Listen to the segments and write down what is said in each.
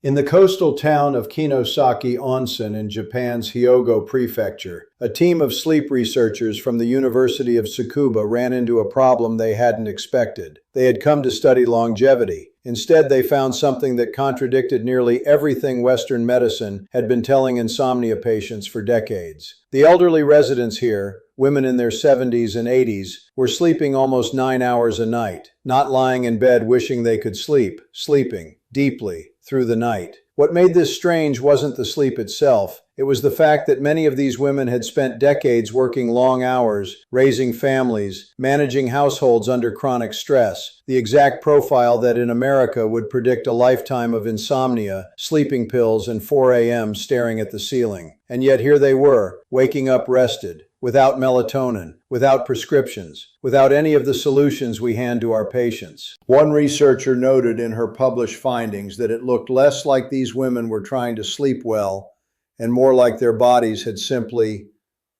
In the coastal town of Kinosaki Onsen in Japan's Hyogo Prefecture, a team of sleep researchers from the University of Tsukuba ran into a problem they hadn't expected. They had come to study longevity. Instead, they found something that contradicted nearly everything Western medicine had been telling insomnia patients for decades. The elderly residents here, women in their 70s and 80s, were sleeping almost 9 hours a night, not lying in bed wishing they could sleep, sleeping deeply through the night. What made this strange wasn't the sleep itself. It was the fact that many of these women had spent decades working long hours, raising families, managing households under chronic stress, the exact profile that in America would predict a lifetime of insomnia, sleeping pills, and 4 a.m. staring at the ceiling. And yet here they were, waking up rested, without melatonin, without prescriptions, without any of the solutions we hand to our patients. One researcher noted in her published findings that it looked less like these women were trying to sleep well and more like their bodies had simply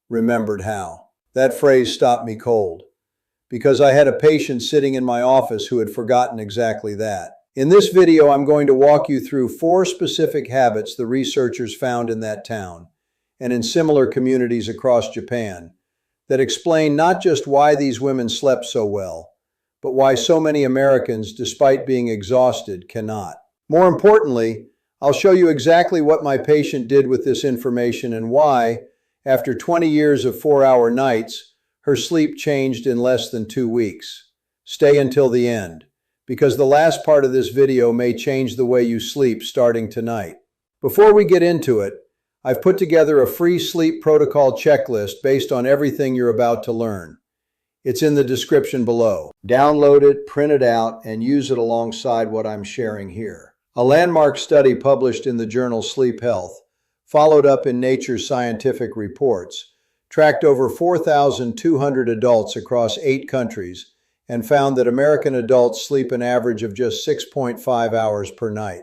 remembered how. That phrase stopped me cold, because I had a patient sitting in my office who had forgotten exactly that. In this video, I'm going to walk you through 4 specific habits the researchers found in that town and in similar communities across Japan that explain not just why these women slept so well, but why so many Americans, despite being exhausted, cannot. More importantly, I'll show you exactly what my patient did with this information and why, after 20 years of 4-hour nights, her sleep changed in less than 2 weeks. Stay until the end, because the last part of this video may change the way you sleep starting tonight. Before we get into it, I've put together a free sleep protocol checklist based on everything you're about to learn. It's in the description below. Download it, print it out, and use it alongside what I'm sharing here. A landmark study published in the journal Sleep Health, followed up in Nature's Scientific Reports, tracked over 4,200 adults across 8 countries and found that American adults sleep an average of just 6.5 hours per night,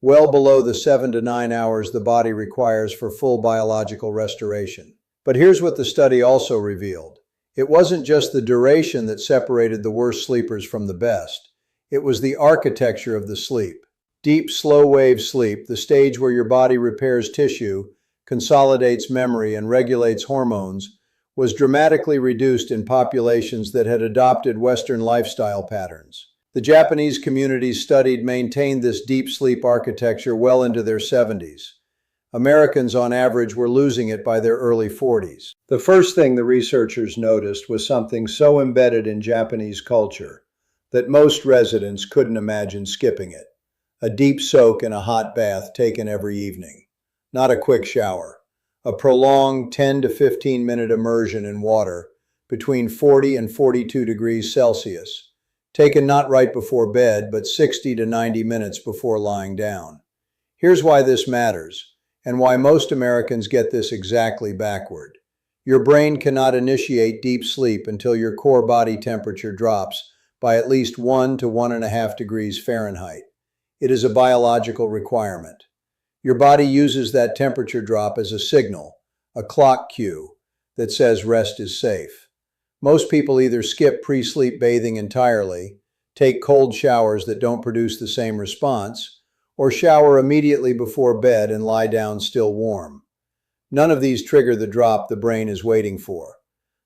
well below the 7 to 9 hours the body requires for full biological restoration. But here's what the study also revealed. It wasn't just the duration that separated the worst sleepers from the best. It was the architecture of the sleep. Deep, slow-wave sleep, the stage where your body repairs tissue, consolidates memory, and regulates hormones, was dramatically reduced in populations that had adopted Western lifestyle patterns. The Japanese communities studied maintained this deep sleep architecture well into their 70s. Americans, on average, were losing it by their early 40s. The first thing the researchers noticed was something so embedded in Japanese culture that most residents couldn't imagine skipping it. A deep soak in a hot bath taken every evening. Not a quick shower. A prolonged 10 to 15-minute immersion in water between 40 and 42 degrees Celsius. Taken not right before bed, but 60 to 90 minutes before lying down. Here's why this matters, and why most Americans get this exactly backward. Your brain cannot initiate deep sleep until your core body temperature drops by at least 1 to 1.5 degrees Fahrenheit. It is a biological requirement. Your body uses that temperature drop as a signal, a clock cue, that says rest is safe. Most people either skip pre-sleep bathing entirely, take cold showers that don't produce the same response, or shower immediately before bed and lie down still warm. None of these trigger the drop the brain is waiting for.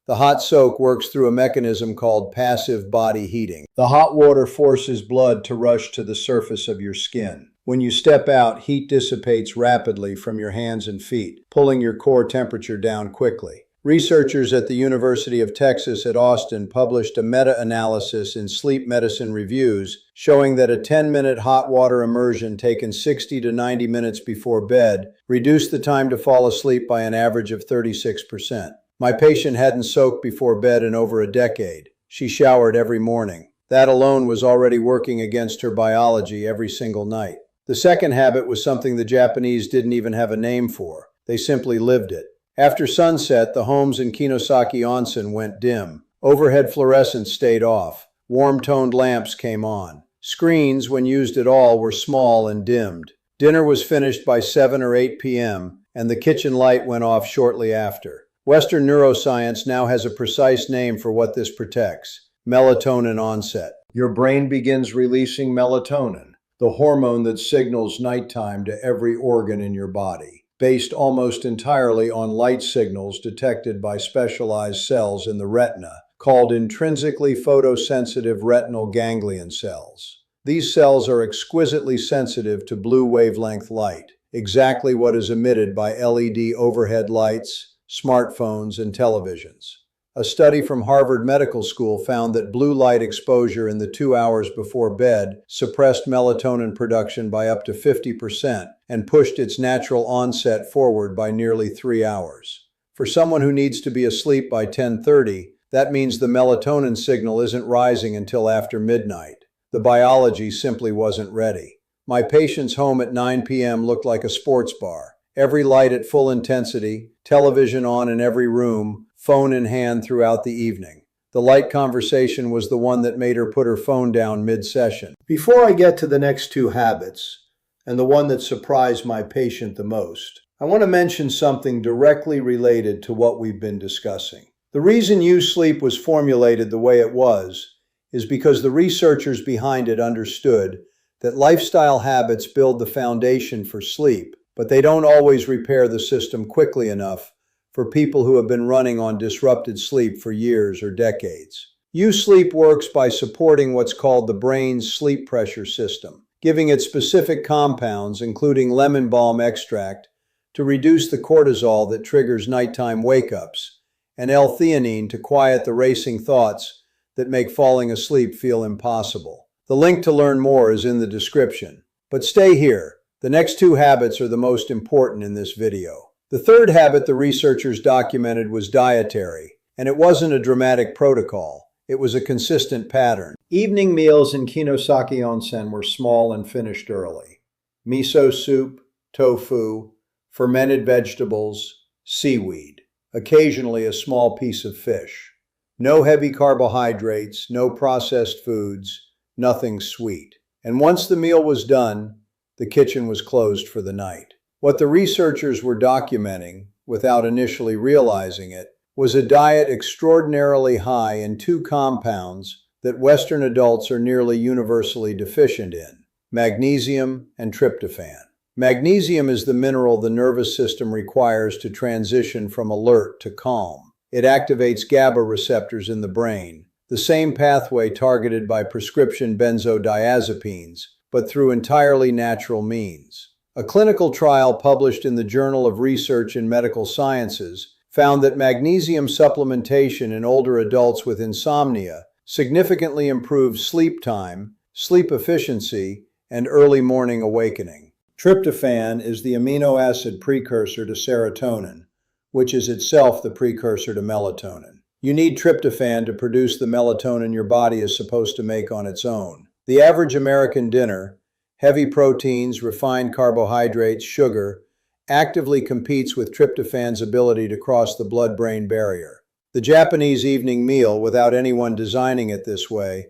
The hot soak works through a mechanism called passive body heating. The hot water forces blood to rush to the surface of your skin. When you step out, heat dissipates rapidly from your hands and feet, pulling your core temperature down quickly. Researchers at the University of Texas at Austin published a meta-analysis in Sleep Medicine Reviews showing that a 10-minute hot water immersion taken 60 to 90 minutes before bed reduced the time to fall asleep by an average of 36%. My patient hadn't soaked before bed in over a decade. She showered every morning. That alone was already working against her biology every single night. The second habit was something the Japanese didn't even have a name for. They simply lived it. After sunset, the homes in Kinosaki Onsen went dim. Overhead fluorescents stayed off. Warm-toned lamps came on. Screens, when used at all, were small and dimmed. Dinner was finished by 7 or 8 p.m., and the kitchen light went off shortly after. Western neuroscience now has a precise name for what this protects: melatonin onset. Your brain begins releasing melatonin, the hormone that signals nighttime to every organ in your body, based almost entirely on light signals detected by specialized cells in the retina, called intrinsically photosensitive retinal ganglion cells. These cells are exquisitely sensitive to blue wavelength light, exactly what is emitted by LED overhead lights, smartphones, and televisions. A study from Harvard Medical School found that blue light exposure in the 2 hours before bed suppressed melatonin production by up to 50% and pushed its natural onset forward by nearly 3 hours. For someone who needs to be asleep by 10:30, that means the melatonin signal isn't rising until after midnight. The biology simply wasn't ready. My patient's home at 9 p.m. looked like a sports bar. Every light at full intensity, television on in every room, phone in hand throughout the evening. The light conversation was the one that made her put her phone down mid-session. Before I get to the next two habits, and the one that surprised my patient the most, I want to mention something directly related to what we've been discussing. The reason U-Sleep was formulated the way it was is because the researchers behind it understood that lifestyle habits build the foundation for sleep, but they don't always repair the system quickly enough for people who have been running on disrupted sleep for years or decades. U-Sleep works by supporting what's called the brain's sleep pressure system, giving it specific compounds, including lemon balm extract, to reduce the cortisol that triggers nighttime wake-ups, and L-theanine to quiet the racing thoughts that make falling asleep feel impossible. The link to learn more is in the description. But stay here. The next two habits are the most important in this video. The third habit the researchers documented was dietary, and it wasn't a dramatic protocol. It was a consistent pattern. Evening meals in Kinosaki Onsen were small and finished early. Miso soup, tofu, fermented vegetables, seaweed. Occasionally a small piece of fish. No heavy carbohydrates, no processed foods, nothing sweet. And once the meal was done, the kitchen was closed for the night. What the researchers were documenting, without initially realizing it, was a diet extraordinarily high in two compounds that Western adults are nearly universally deficient in: magnesium and tryptophan. Magnesium is the mineral the nervous system requires to transition from alert to calm. It activates GABA receptors in the brain, the same pathway targeted by prescription benzodiazepines, but through entirely natural means. A clinical trial published in the Journal of Research in Medical Sciences found that magnesium supplementation in older adults with insomnia significantly improved sleep time, sleep efficiency, and early morning awakening. Tryptophan is the amino acid precursor to serotonin, which is itself the precursor to melatonin. You need tryptophan to produce the melatonin your body is supposed to make on its own. The average American dinner, heavy proteins, refined carbohydrates, sugar, actively competes with tryptophan's ability to cross the blood-brain barrier. The Japanese evening meal, without anyone designing it this way,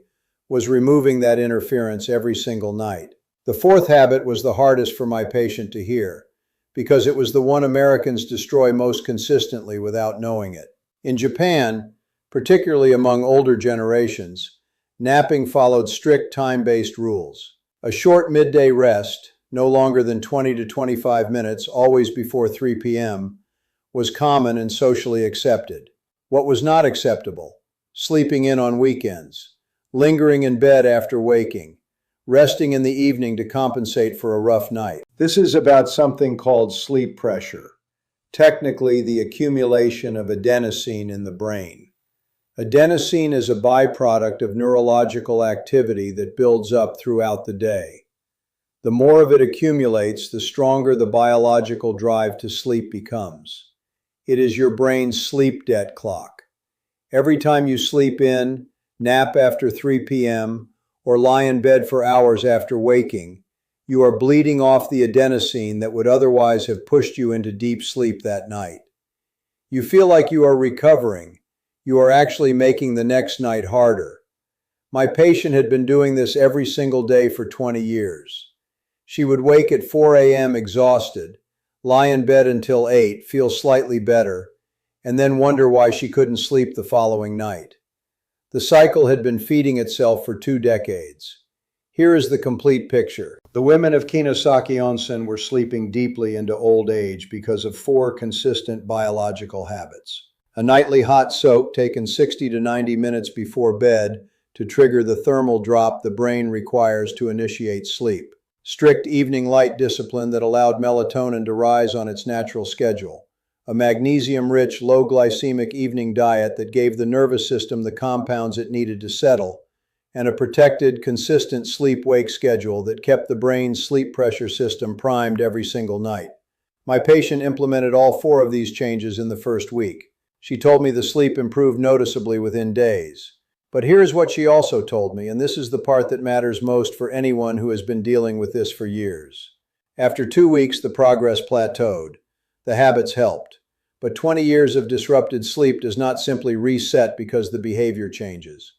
was removing that interference every single night. The fourth habit was the hardest for my patient to hear, because it was the one Americans destroy most consistently without knowing it. In Japan, particularly among older generations, napping followed strict time-based rules. A short midday rest, no longer than 20 to 25 minutes, always before 3 p.m., was common and socially accepted. What was not acceptable? Sleeping in on weekends, lingering in bed after waking, resting in the evening to compensate for a rough night. This is about something called sleep pressure, technically the accumulation of adenosine in the brain. Adenosine is a byproduct of neurological activity that builds up throughout the day. The more of it accumulates, the stronger the biological drive to sleep becomes. It is your brain's sleep debt clock. Every time you sleep in, nap after 3 p.m., or lie in bed for hours after waking, you are bleeding off the adenosine that would otherwise have pushed you into deep sleep that night. You feel like you are recovering. You are actually making the next night harder. My patient had been doing this every single day for 20 years. She would wake at 4 a.m. exhausted, lie in bed until 8, feel slightly better, and then wonder why she couldn't sleep the following night. The cycle had been feeding itself for 2 decades. Here is the complete picture. The women of Kinosaki Onsen were sleeping deeply into old age because of four consistent biological habits. A nightly hot soak taken 60 to 90 minutes before bed to trigger the thermal drop the brain requires to initiate sleep. Strict evening light discipline that allowed melatonin to rise on its natural schedule. A magnesium-rich, low-glycemic evening diet that gave the nervous system the compounds it needed to settle, and a protected, consistent sleep-wake schedule that kept the brain's sleep pressure system primed every single night. My patient implemented all four of these changes in the first week. She told me the sleep improved noticeably within days. But here's what she also told me, and this is the part that matters most for anyone who has been dealing with this for years. After 2 weeks, the progress plateaued. The habits helped. But 20 years of disrupted sleep does not simply reset because the behavior changes.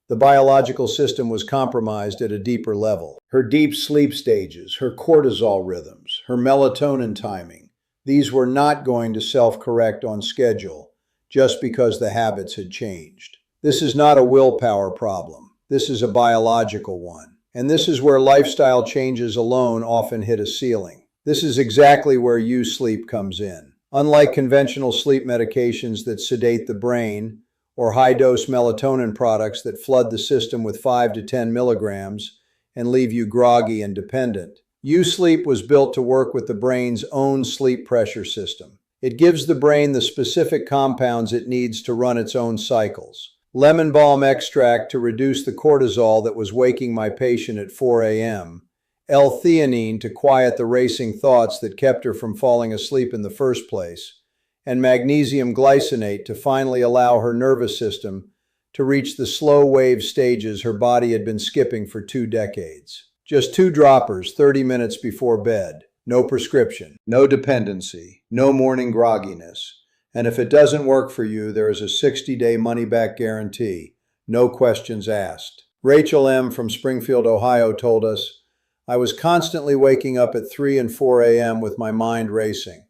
The biological system was compromised at a deeper level. Her deep sleep stages, her cortisol rhythms, her melatonin timing, these were not going to self-correct on schedule just because the habits had changed. This is not a willpower problem. This is a biological one. And this is where lifestyle changes alone often hit a ceiling. This is exactly where U-Sleep comes in. Unlike conventional sleep medications that sedate the brain, or high-dose melatonin products that flood the system with 5 to 10 milligrams and leave you groggy and dependent, U-Sleep was built to work with the brain's own sleep pressure system. It gives the brain the specific compounds it needs to run its own cycles. Lemon balm extract to reduce the cortisol that was waking my patient at 4 a.m., L-theanine to quiet the racing thoughts that kept her from falling asleep in the first place, and magnesium glycinate to finally allow her nervous system to reach the slow wave stages her body had been skipping for 2 decades. Just 2 droppers 30 minutes before bed. No prescription, no dependency, no morning grogginess. And if it doesn't work for you, there is a 60-day money-back guarantee. No questions asked. Rachel M. from Springfield, Ohio told us, "I was constantly waking up at 3 and 4 a.m. with my mind racing.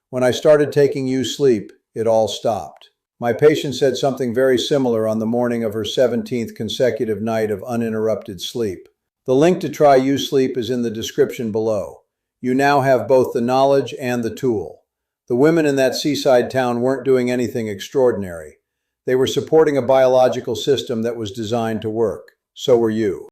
When I started taking U-Sleep, it all stopped." My patient said something very similar on the morning of her 17th consecutive night of uninterrupted sleep. The link to try U-Sleep is in the description below. You now have both the knowledge and the tool. The women in that seaside town weren't doing anything extraordinary. They were supporting a biological system that was designed to work. So were you.